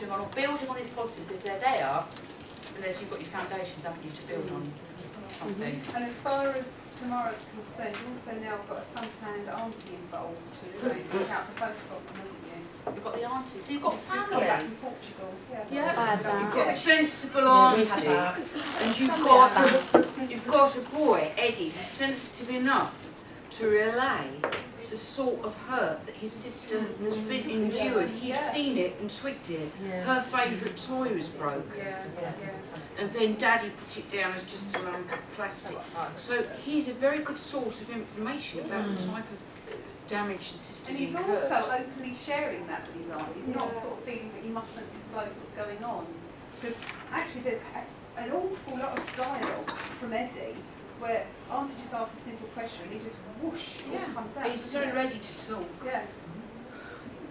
building on these positives, if they're there, then you've got your foundations, haven't you, to build on something. And as far as tomorrow's concerned, you've also now got a suntan auntie involved too, don't you? Look out for both of them, haven't you? You've got the aunties, so you've got Just come family. back from Portugal. Yeah. You've got a sensible auntie, and you've got a boy, Eddie, who's sensitive enough to relay the sort of hurt that his sister has been endured. He's seen it and twigged it. Her favourite toy was broken. And then Daddy put it down as just a lump of plastic. So he's a very good source of information about the type of damage the sister's And he's incurred. also openly sharing that with his aunt. He's not sort of feeling that he mustn't disclose what's going on. Because actually there's an awful lot of dialogue from Eddie where Auntie just asks a simple question and he just whoosh, all comes out. He's so ready to talk. Yeah.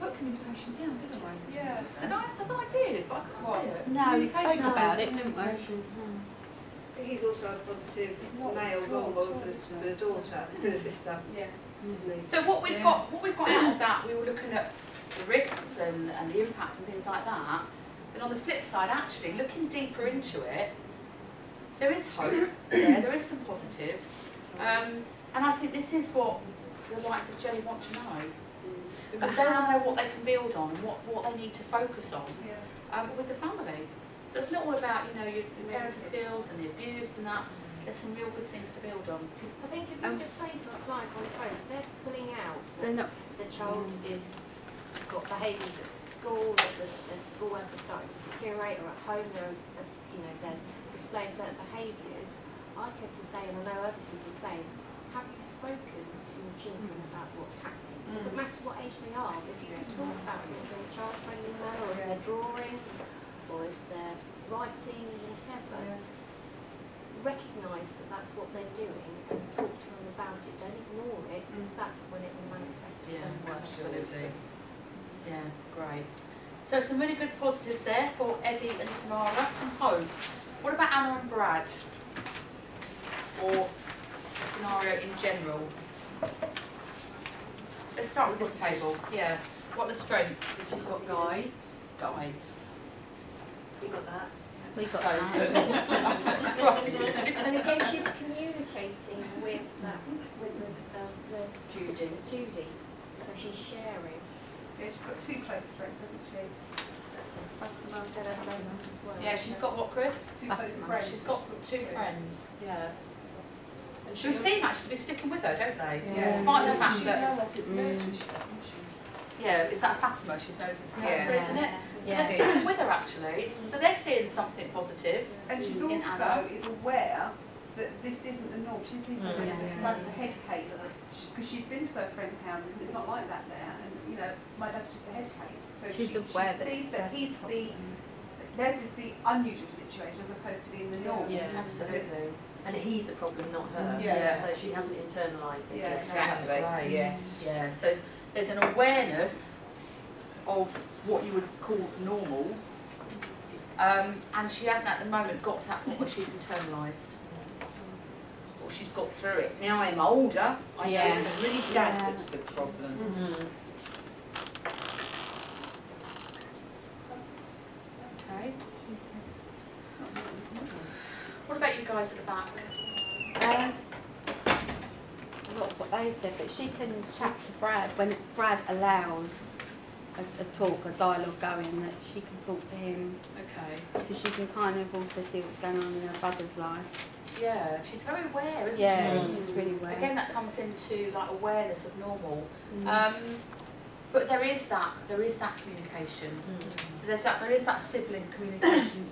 Put communication down, didn't I? Yeah. I thought I did, but I can't see it. No, we Communication spoke about it, didn't we? He's also a positive male role model for the daughter, for the sister. Yeah. So what we've got out of that, we were looking at the risks and the impact and things like that. Then on the flip side, actually looking deeper into it, there is hope there is some positives, and I think this is what the likes of Jenny want to know, because they want to know what they can build on and what they need to focus on with the family. So it's not all about your parenting skills and the abuse and that. There's some real good things to build on. I think if you just say to a client on the phone, they're pulling out, the child is got behaviours at school, that the schoolwork is starting to deteriorate, or at home they're displaying certain behaviours. I tend to say, and I know other people say, have you spoken to your children about what's happening? It doesn't matter what age they are, but if you can talk about things in a child-friendly manner, or if they're drawing, or if they're writing, whatever, recognise that that's what they're doing and talk to them about it. Don't ignore it, because that's when it will manifest itself. Yeah, absolutely. Yeah, great. So some really good positives there for Eddie and Tamara. Some hope. What about Anna and Brad? Or the scenario in general? Let's start with this table. Yeah. What are the strengths? She's got guides. Guides. We got that. We got So, that. And again, she's communicating with the Judy, so she's sharing. Yeah, she's got two close friends, hasn't she? yeah, she's got what, Chris? Two close friends. She's got two friends. Yeah. And she seem actually to be sticking with her, don't they? Yeah. Despite the fact She's that. known us since nursery, she said. Yeah, is that Fatima? She's known since nursery, Yeah. isn't it? So Yeah. they're sticking with her actually. So they're seeing something positive. And she's in also Anna. is aware that this isn't the norm. She sees it as a head case because she's been to her friends' houses and it's not like that there. And my dad's just a head case. So She's she aware that sees that theirs is the unusual situation as opposed to being the norm. Yeah. Absolutely. And he's the problem, not her. Yeah. So she hasn't internalised it. Yeah. yet. Exactly. That's great. Yes. Yeah. So there's an awareness of what you would call normal, and she hasn't at the moment got to that point where she's internalised. Well, she's got through it. Now I'm older, I know it's really Dad that's the problem. Okay. What about you guys at the back? A lot of what they said, but she can chat to Brad when Brad allows a talk, a dialogue going, that she can talk to him. Okay. So she can kind of also see what's going on in her brother's life. Yeah, she's very aware, isn't Yeah, she? she's really aware. Again, that comes into like awareness of normal. But there is that communication. So there is that sibling communication.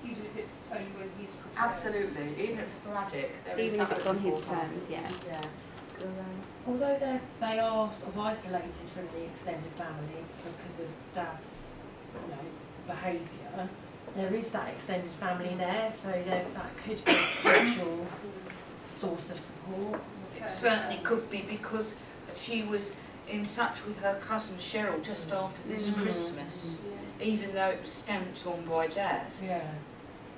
Even if it's only when he's prepared. Absolutely, even if it's sporadic, there is Even that if it's on his open terms, yeah. Yeah. Although they are sort of isolated from the extended family because of Dad's, behaviour, there is that extended family there, so that could be a potential source of support. It certainly could be, because she was in touch with her cousin Cheryl just after this Christmas, even though it was stamped on by Dad. Yeah.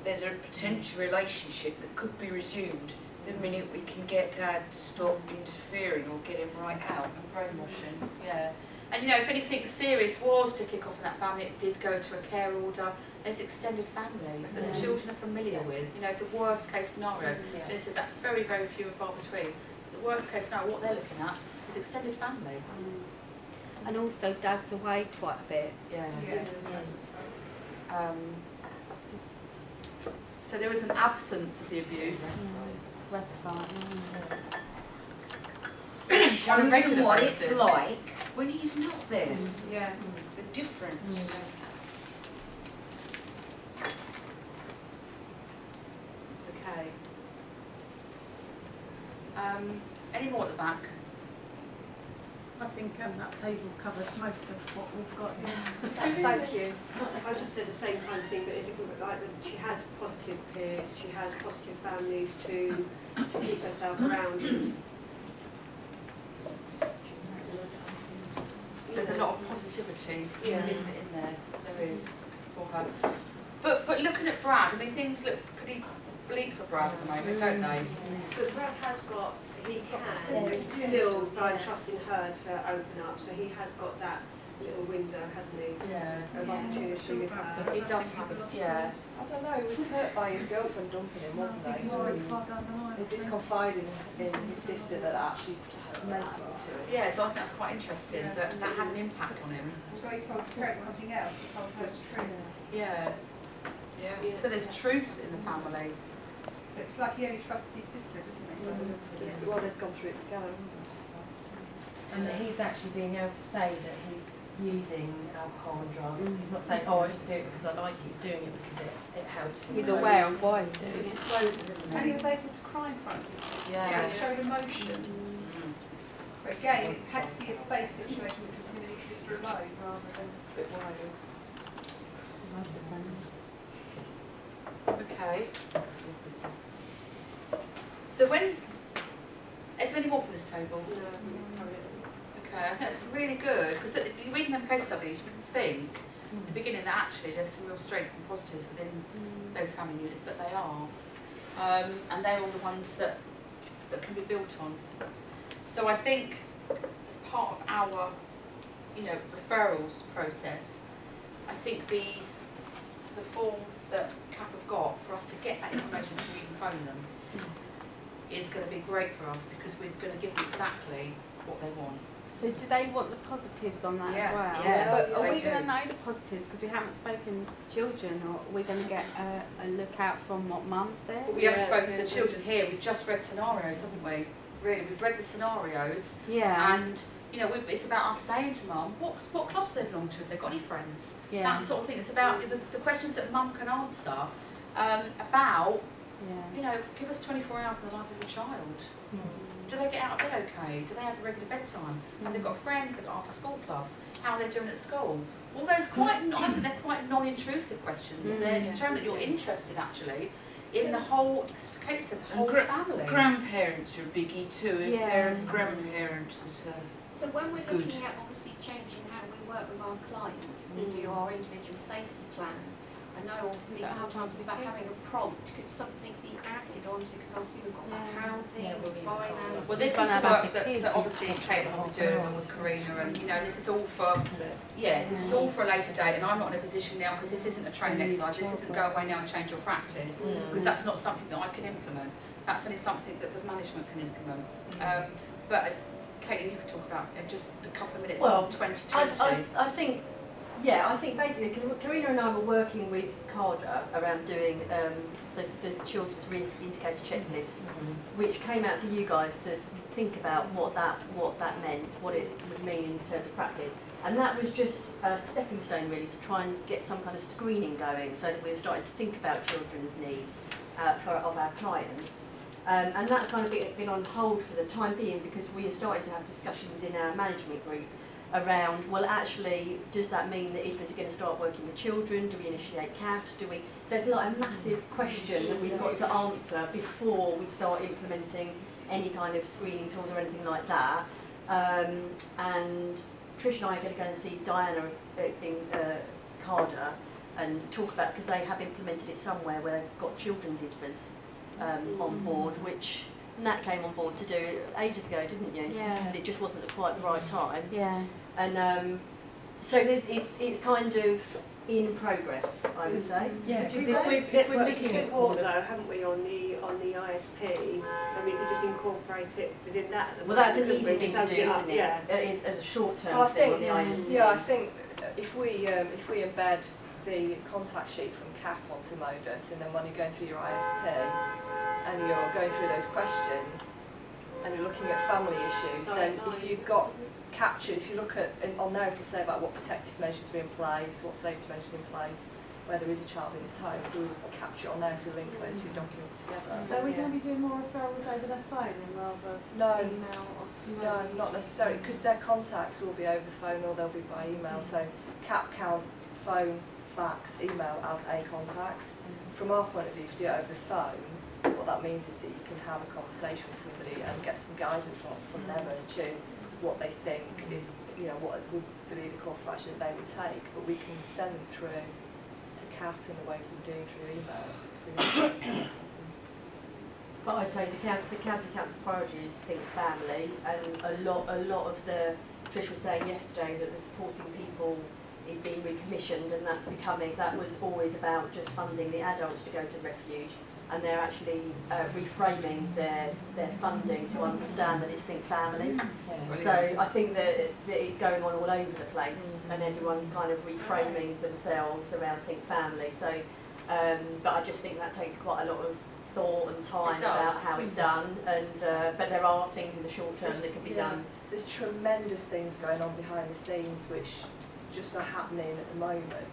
There's a potential relationship that could be resumed the minute we can get Dad to stop interfering or get him right out. And brainwashing, yeah. And you know, if anything serious was to kick off in that family, it did go to a care order. There's extended family that the children are familiar with. You know, the worst case scenario, they said that's very, very few and far between. The worst case scenario, what they're looking at is extended family. And also dad's away quite a bit. So there was an absence of the abuse. Shows them what it's like when he's not there. Yeah. The difference. Okay. Any more at the back? I think that table covered most of what we've got here. Thank you. I just said the same kind of thing, but in a different way. Like that she has positive peers, she has positive families to keep herself around. There's a lot of positivity, Yeah. isn't it, in there? There is for her. But looking at Brad, I mean, things look pretty bleak for Brad at the moment, don't they? But Brad has got, he can still, by trusting her to open up, so he has got that little window, hasn't he, Yeah. of opportunity with her. He does have a, yeah. I don't know, he was hurt by his girlfriend dumping him, wasn't he? He did confide in his sister that actually meant something to him. Yeah, so I think that's quite interesting, that had an impact on him. So he told Fred something else, he told her the truth. Yeah. Yeah. So there's truth in the family. So it's like he only trusts his sister, doesn't he? Well, they've gone through it together. And that he's actually being able to say that he's using alcohol and drugs. He's not saying, oh, I just do it because I like it. He's doing it because it helps him. He's aware of why he's So doing he's it. disclosing, isn't And he? he was able to cry in front of his sister. Yeah. He showed emotion. But again, it had to be a safe situation because him and his sister alone rather than A bit wild. Okay. So when, is there any more from this table? Okay, I think that's really good, because you're reading them case studies, you would think at the beginning that actually there's some real strengths and positives within those family units, but they are. And they're all the ones that can be built on. So I think as part of our, referrals process, I think the form that CAP have got for us to get that information before we can phone them is going to be great for us, because we're going to give them exactly what they want. So do they want the positives on that as well? Yeah, But are they we going do. to know the positives because we haven't spoken to children, or are we going to get a look out from what mum says? We haven't spoken to the children here, we've just read scenarios, haven't we? Really, we've read the scenarios, Yeah. and it's about us saying to mum, what clubs they belong to, have they got any friends? Yeah. That sort of thing. It's about the questions that mum can answer about, give us 24 hours in the life of your child. Do they get out of bed okay? Do they have a regular bedtime? Have they got friends? They've got after school clubs? How are they doing at school? All those I think they're quite non-intrusive questions. They're showing that you're interested actually in the whole, as Kate said, the whole family. Grandparents are a biggie too, if they're grandparents that are So when we're good. looking at obviously changing how we work with our clients, we do our individual safety plan. I know obviously sometimes it's about having a prompt. Could something be added onto, because obviously we've got that housing, finance. Well, this is the work that obviously Kate will be doing along with Karina, and this is all for a later date. And I'm not in a position now, because this isn't a training exercise. This isn't go away now and change your practice, because that's not something that I can implement. That's only something that the management can implement. But as Kate, you could talk about just a couple of minutes on 2020. I think basically, because Karina and I were working with CARDA around doing the children's risk indicator checklist, which came out to you guys to think about what that meant, what it would mean in terms of practice. And that was just a stepping stone really to try and get some kind of screening going, so that we were starting to think about children's needs of our clients. And that's kind of been on hold for the time being, because we are starting to have discussions in our management group around, well actually, does that mean that IDVAs are going to start working with children? Do we initiate CAFs? So it's like a massive question that we've got to answer before we start implementing any kind of screening tools or anything like that. And Trish and I are going to go and see Diana in CARDA and talk about, because they have implemented it somewhere where they've got children's IDVAs on board, which Nat came on board to do ages ago, didn't you? Yeah. And it just wasn't at quite the right time. Yeah. And so it's kind of in progress, I would say. Yeah, Would you because say? if we're looking at support though, haven't we, on the ISP, and we could just incorporate it within that. Well, that's an couldn't easy we? thing Just to do, open it isn't up, it? Yeah. As a short-term Well, I thing on think, the ISP. yeah, I think if we embed the contact sheet from CAP onto Modus, and then when you're going through your ISP and you're going through those questions and you're looking at family issues, then if you've got captured, if you look at on there, it'll say about what protective measures are in place, what safety measures are in place, where there is a child in this home, so we'll capture it on there if we link those two documents together. So we're going to be doing more referrals over the phone then rather No. email or No, not necessarily, because their contacts will be over the phone or they'll be by email. So CAP count phone, fax, email as a contact. From our point of view, if you do it over the phone, what that means is that you can have a conversation with somebody and get some guidance on from them as to what they think is, what would be the course of action that they would take. But we can send them through to CAP in the way we do through email. But I'd say the county council priority is think family, and a lot of the, Trish was saying yesterday that the supporting people is being recommissioned, and that was always about just funding the adults to go to refuge, and they're actually reframing their funding to understand that it's think family. So I think that it's going on all over the place, and everyone's kind of reframing themselves around think family. So, but I just think that takes quite a lot of thought and time about how it's done, and but there are things in the short term that can be done. There's tremendous things going on behind the scenes which just are happening at the moment,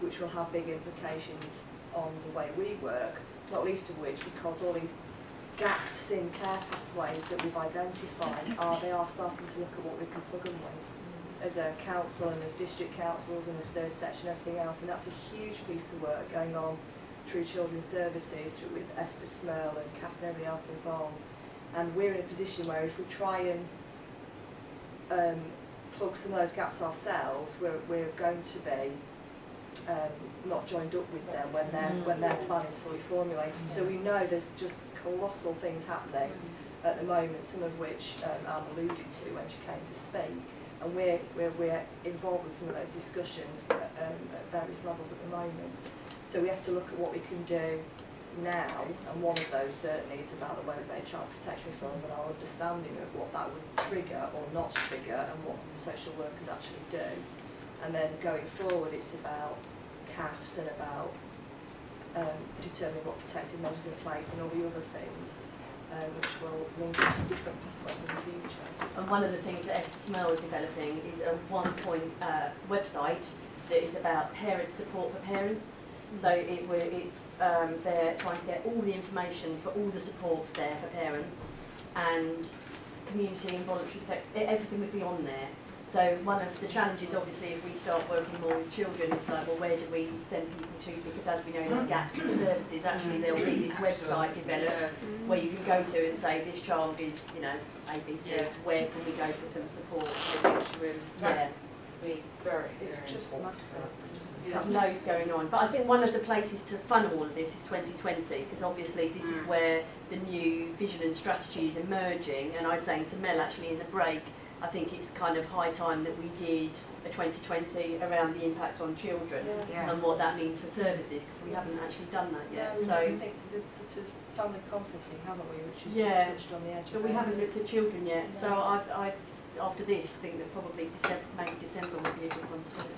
which will have big implications on the way we work, not least of which because all these gaps in care pathways that we've identified they are starting to look at what we can plug them with as a council and as district councils and as third section and everything else, and that's a huge piece of work going on through Children's Services, with Esther Smurl and CAP and everybody else involved. And we're in a position where if we try and plug some of those gaps ourselves, we're going to be not joined up with them when their plan is fully formulated. So we know there's just colossal things happening at the moment, some of which Anne alluded to when she came to speak. And we're involved with some of those discussions at various levels at the moment. So we have to look at what we can do now, and one of those certainly is about the Wellbeing Child Protection Funds and our understanding of what that would trigger or not trigger and what social workers actually do. And then going forward it's about CAFs and about determining what protective measures in place and all the other things which will link into different pathways in the future. And one of the things that Esther Smurl is developing is a one-point website that is about parent support for parents. So they're trying to get all the information for all the support there for parents, and community and voluntary sector, everything would be on there. So one of the challenges, obviously, if we start working more with children, is like, well, where do we send people to? Because as we know, there's gaps in services. Actually, there'll be this website developed where you can go to and say, this child is, ABC. Where can we go for some support? It's just massive. There's loads going on, but I think one of the places to fund all of this is 2020, because obviously this is where the new vision and strategy is emerging. And I was saying to Mel actually in the break, I think it's kind of high time that we did a 2020 around the impact on children and what that means for services, because we haven't actually done that yet. So I think the sort of family conferencing, haven't we, which is just touched on the edge. But we haven't looked at children yet. So I after this think that probably maybe December would be a good one to do.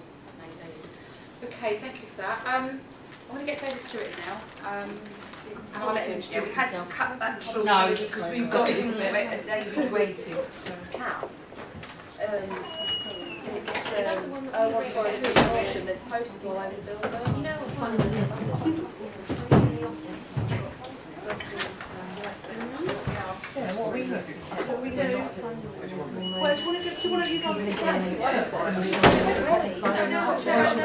Okay, thank you for that. I'm going to get David Stewart now, and I'll let him introduce We've had to himself. cut that short No, because we've got him a David waiting. CAP. It's 014 promotion. There's posters all over the building. You know what? What we do. What we do. Well, do you want to you guys to